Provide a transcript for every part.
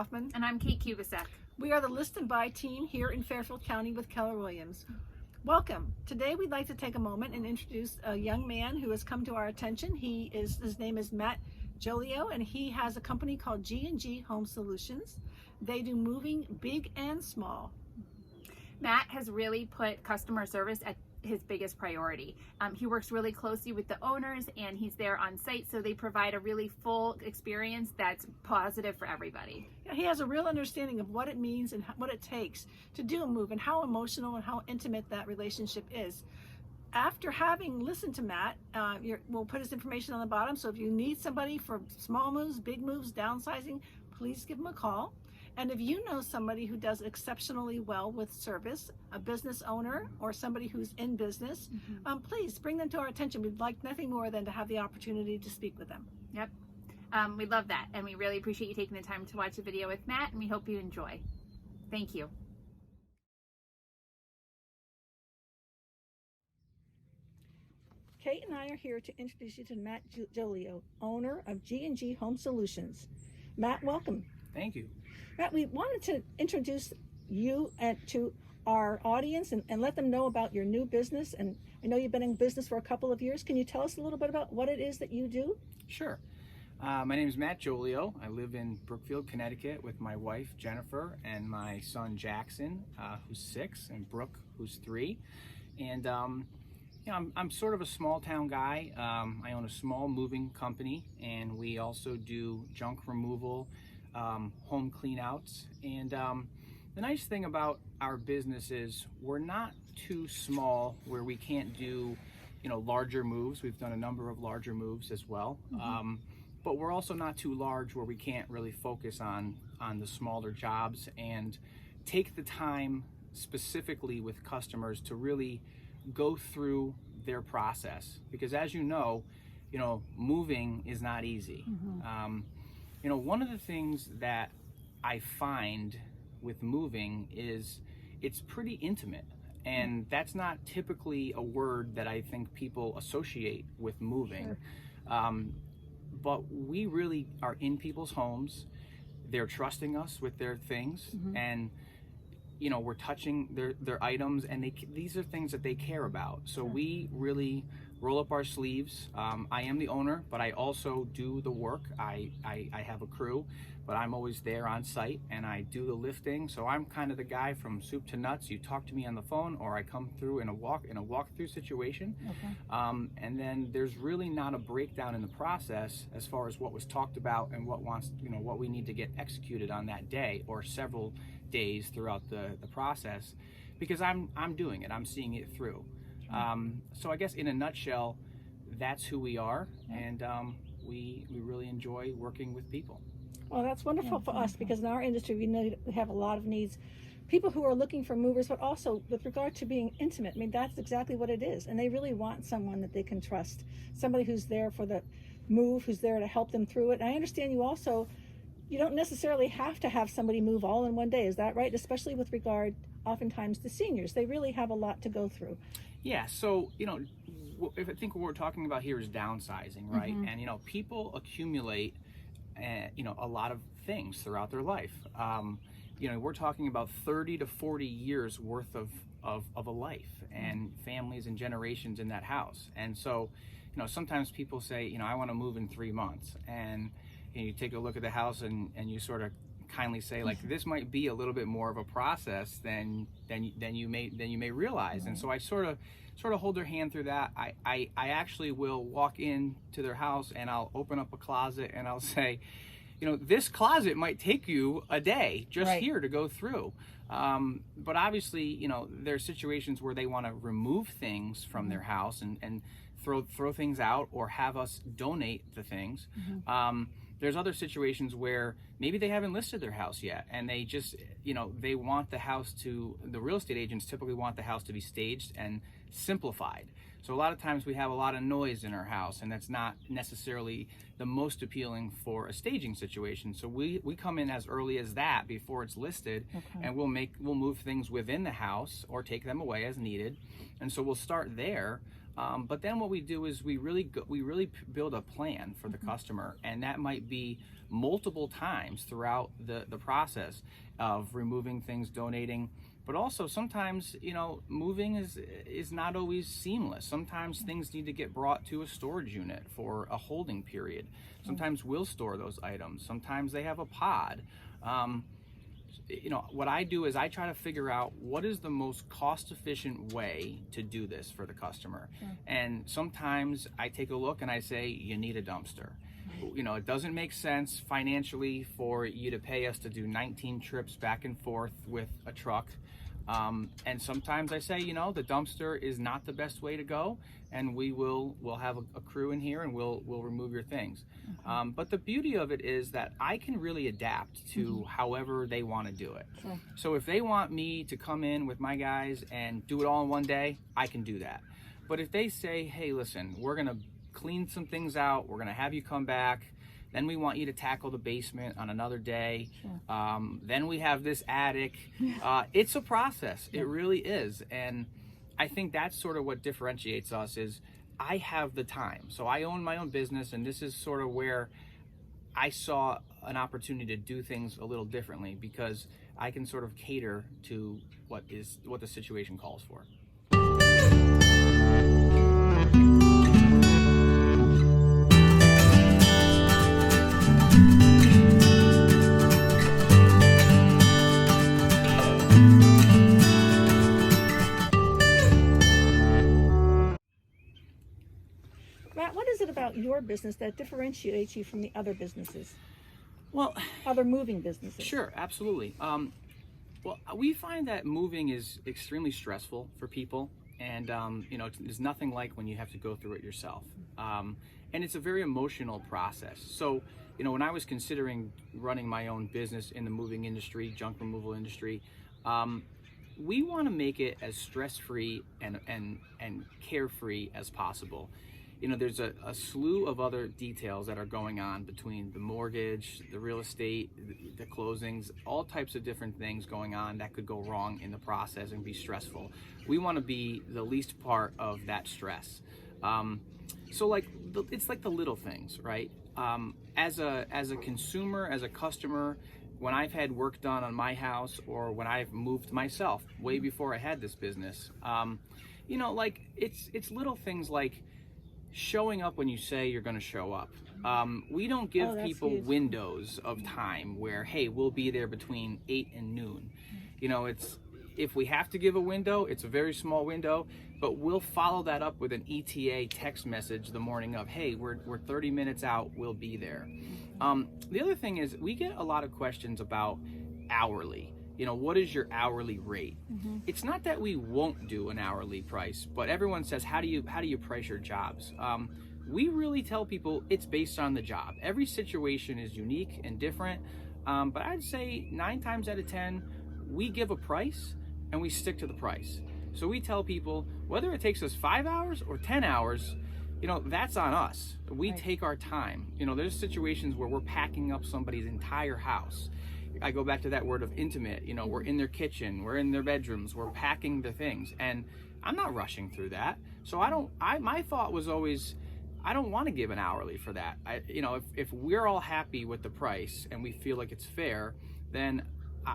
Hoffman. And I'm Kate Kubasek. We are the List and Buy team here in Fairfield County with Keller Williams. Welcome. Today we'd like to take a moment and introduce a young man who has come to our attention. His name is Matt Gioglio, and he has a company called G&G Home Solutions. They do moving big and small. Matt has really put customer service at his biggest priority. He works really closely with the owners, and he's there on site, so they provide a really full experience that's positive for everybody. Yeah, he has a real understanding of what it means and what it takes to do a move and how emotional and how intimate that relationship is. After having listened to Matt, we'll put his information on the bottom, so if you need somebody for small moves, big moves, downsizing, please give him a call. And if you know somebody who does exceptionally well with service, a business owner or somebody who's in business, please bring them to our attention. We'd like nothing more than to have the opportunity to speak with them. Yep. We love that, and we really appreciate you taking the time to watch the video with Matt, and we hope you enjoy. Thank you. Kate and I are here to introduce you to Matt Gioglio, owner of G&G Home Solutions. Matt, welcome. Thank you. Matt, we wanted to introduce you to our audience and let them know about your new business. And I know you've been in business for a couple of years. Can you tell us a little bit about what it is that you do? Sure. My name is Matt Gioglio. I live in Brookfield, Connecticut with my wife, Jennifer, and my son, Jackson, who's 6, and Brooke, who's 3. And I'm sort of a small town guy. I own a small moving company, and we also do junk removal, home clean outs. And the nice thing about our business is we're not too small where we can't do, larger moves. We've done a number of larger moves as well. But we're also not too large where we can't really focus on the smaller jobs and take the time specifically with customers to really go through their process. Because as you know, moving is not easy. One of the things that I find with moving is it's pretty intimate, and that's not typically a word that I think people associate with moving. Sure. But we really are in people's homes. They're trusting us with their things, and we're touching their items, and these are things that they care about. So we really roll up our sleeves. I am the owner, but I also do the work. I have a crew, but I'm always there on site, and I do the lifting. So I'm kind of the guy from soup to nuts. You talk to me on the phone, or I come through in a walkthrough situation. Okay. And then there's really not a breakdown in the process as far as what was talked about and what we need to get executed on that day or several days throughout the process, because I'm doing it. I'm seeing it through. So I guess in a nutshell, that's who we are, and we really enjoy working with people. Well, that's wonderful for us, because in our industry we have a lot of needs. People who are looking for movers, but also with regard to being intimate. I mean, that's exactly what it is. And they really want someone that they can trust, somebody who's there for the move, who's there to help them through it. And I understand you don't necessarily have to have somebody move all in one day. Is that right? Especially with regard oftentimes to seniors. They really have a lot to go through. Yeah, so, I think what we're talking about here is downsizing, right? And, people accumulate, a lot of things throughout their life. We're talking about 30 to 40 years worth of a life, and families and generations in that house. And so, sometimes people say, I want to move in 3 months. And you take a look at the house and you sort of kindly say, like, this might be a little bit more of a process than you may realize. Right. And so I sort of hold their hand through that. I actually will walk into their house and I'll open up a closet and I'll say, this closet might take you a day just right here to go through. But obviously, there are situations where they want to remove things from their house and throw things out or have us donate the things. There's other situations where maybe they haven't listed their house yet, and they just, they want the real estate agents typically want the house to be staged and simplified. So a lot of times we have a lot of noise in our house, and that's not necessarily the most appealing for a staging situation. So we come in as early as that before it's listed, and we'll move things within the house or take them away as needed. And so we'll start there. But then what we do is we really build a plan for the customer, and that might be multiple times throughout the process of removing things, donating. But also sometimes, moving is not always seamless. Sometimes things need to get brought to a storage unit for a holding period. Sometimes we'll store those items. Sometimes they have a pod. What I do is I try to figure out what is the most cost-efficient way to do this for the customer. And sometimes I take a look and I say, you need a dumpster. It doesn't make sense financially for you to pay us to do 19 trips back and forth with a truck. And sometimes I say, the dumpster is not the best way to go, and we'll have a crew in here and we'll remove your things. But the beauty of it is that I can really adapt to however they want to do it. Sure. So if they want me to come in with my guys and do it all in one day, I can do that. But if they say, hey, listen, we're going to clean some things out, we're going to have you come back, then we want you to tackle the basement on another day. Sure. Then we have this attic. It's a process. It really is. And I think that's sort of what differentiates us is I have the time. So I own my own business, and this is sort of where I saw an opportunity to do things a little differently, because I can sort of cater to what the situation calls for. Matt, what is it about your business that differentiates you from the other businesses? Well, Other moving businesses? sure, absolutely. Well, we find that moving is extremely stressful for people, and there's nothing like when you have to go through it yourself. And it's a very emotional process. So, when I was considering running my own business in the moving industry, junk removal industry, we want to make it as stress-free and carefree as possible. There's a slew of other details that are going on between the mortgage, the real estate, the closings, all types of different things going on that could go wrong in the process and be stressful. We want to be the least part of that stress. So it's like the little things, right? As a consumer, as a customer, when I've had work done on my house, or when I've moved myself way before I had this business, it's little things like showing up when you say you're going to show up. We don't give people huge. Windows of time where, hey, we'll be there between 8 and noon. If we have to give a window, it's a very small window, but we'll follow that up with an ETA text message the morning of, hey, we're 30 minutes out, we'll be there. The other thing is we get a lot of questions about hourly. What is your hourly rate? It's not that we won't do an hourly price, but everyone says, how do you price your jobs? We really tell people it's based on the job. Every situation is unique and different, but I'd say 9 times out of 10, we give a price and we stick to the price. So we tell people whether it takes us 5 hours or 10 hours, that's on us. We take our time. There's situations where we're packing up somebody's entire house. I go back to that word of intimate. We're in their kitchen, we're in their bedrooms, we're packing the things, and I'm not rushing through that. So my thought was always, I don't want to give an hourly for that. If we're all happy with the price and we feel like it's fair, then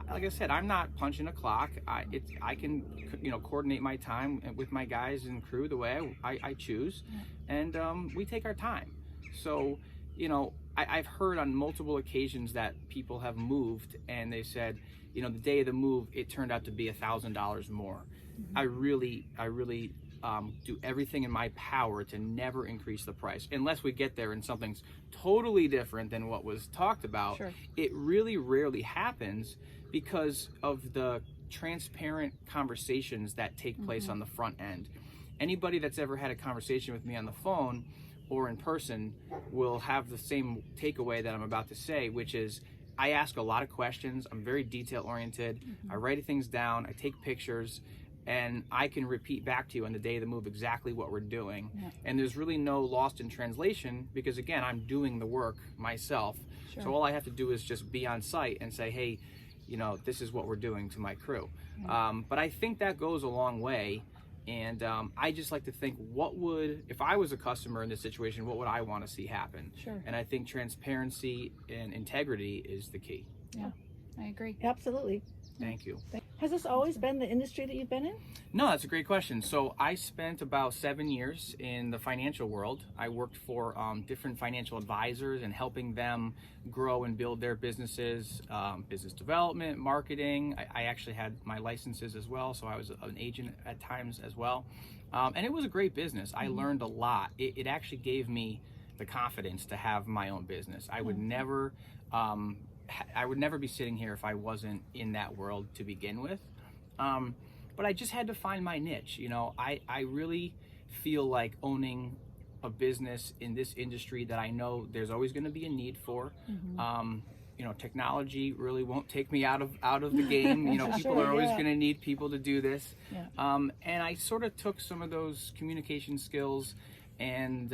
like I said, I'm not punching a clock. I can coordinate my time with my guys and crew the way I choose, and we take our time. So I've heard on multiple occasions that people have moved and they said, the day of the move, it turned out to be $1,000 more. I really do everything in my power to never increase the price unless we get there and something's totally different than what was talked about. Sure. It really rarely happens because of the transparent conversations that take place on the front end. Anybody that's ever had a conversation with me on the phone or in person will have the same takeaway that I'm about to say, which is I ask a lot of questions. I'm very detail oriented. I write things down. I take pictures, and I can repeat back to you on the day of the move exactly what we're doing. And there's really no lost in translation because, again, I'm doing the work myself. Sure. So all I have to do is just be on site and say, hey, this is what we're doing to my crew. But I think that goes a long way And I just like to think, if I was a customer in this situation, what would I want to see happen? Sure. And I think transparency and integrity is the key. Yeah, I agree. Absolutely. Thank you. Has this always been the industry that you've been in? No, that's a great question. So I spent about 7 years in the financial world. I worked for different financial advisors and helping them grow and build their businesses, business development, marketing. I actually had my licenses as well, so I was an agent at times as well. And it was a great business. I learned a lot. It actually gave me the confidence to have my own business. I would never be sitting here if I wasn't in that world to begin with. But I just had to find my niche. You know, I really feel like owning a business in this industry that I know there's always going to be a need for. You know, technology really won't take me out of the game. You know, people Sure, are always yeah. going to need people to do this. Yeah. And I sort of took some of those communication skills, and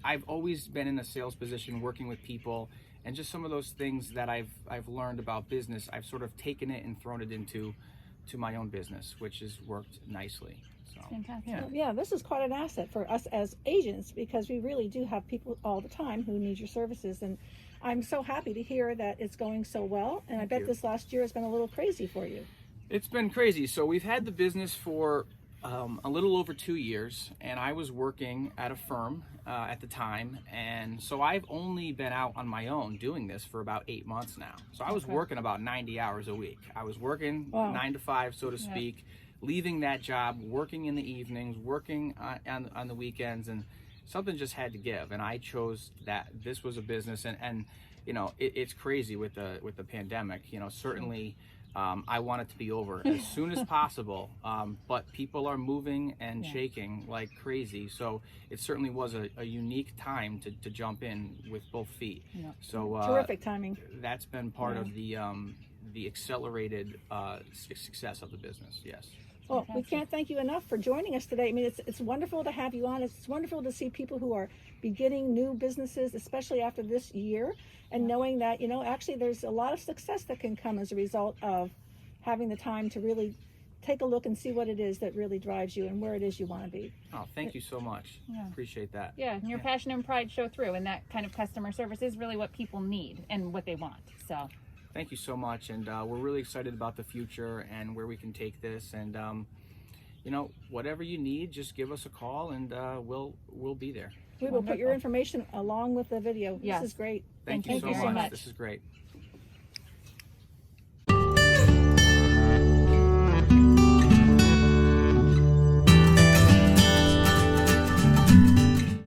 I've always been in a sales position working with people. And just some of those things that I've learned about business, I've sort of taken it and thrown it into my own business, which has worked nicely. So, Fantastic. yeah. Yeah, this is quite an asset for us as agents, because we really do have people all the time who need your services. And I'm so happy to hear that it's going so well. And I bet you. this last year has been a little crazy for you. It's been crazy. So we've had the business for a little over 2 years, and I was working at a firm at the time, and so I've only been out on my own doing this for about 8 months now. So I was working about 90 hours a week. I was working 9 to 5, so to speak, leaving that job, working in the evenings, working on the weekends, and something just had to give. And I chose that this was a business, and you know, it's crazy with the pandemic. You know, certainly. I want it to be over as soon as possible, but people are moving and shaking like crazy, so it certainly was a unique time to jump in with both feet. So Terrific timing. that's been part of the accelerated success of the business. Yes. Well, we can't thank you enough for joining us today. I mean, it's wonderful to have you on. It's wonderful to see people who are beginning new businesses, especially after this year, and knowing that, you know, actually there's a lot of success that can come as a result of having the time to really take a look and see what it is that really drives you and where it is you want to be. Oh, thank you so much. Yeah. Appreciate that. Yeah, and your passion and pride show through, and that kind of customer service is really what people need and what they want. So Thank you so much, and we're really excited about the future and where we can take this. And you know, whatever you need, just give us a call, and we'll be there. We will put your Wonderful. information along with the video. Yes. This is great. Thank you Thank so you so much. much. This is great.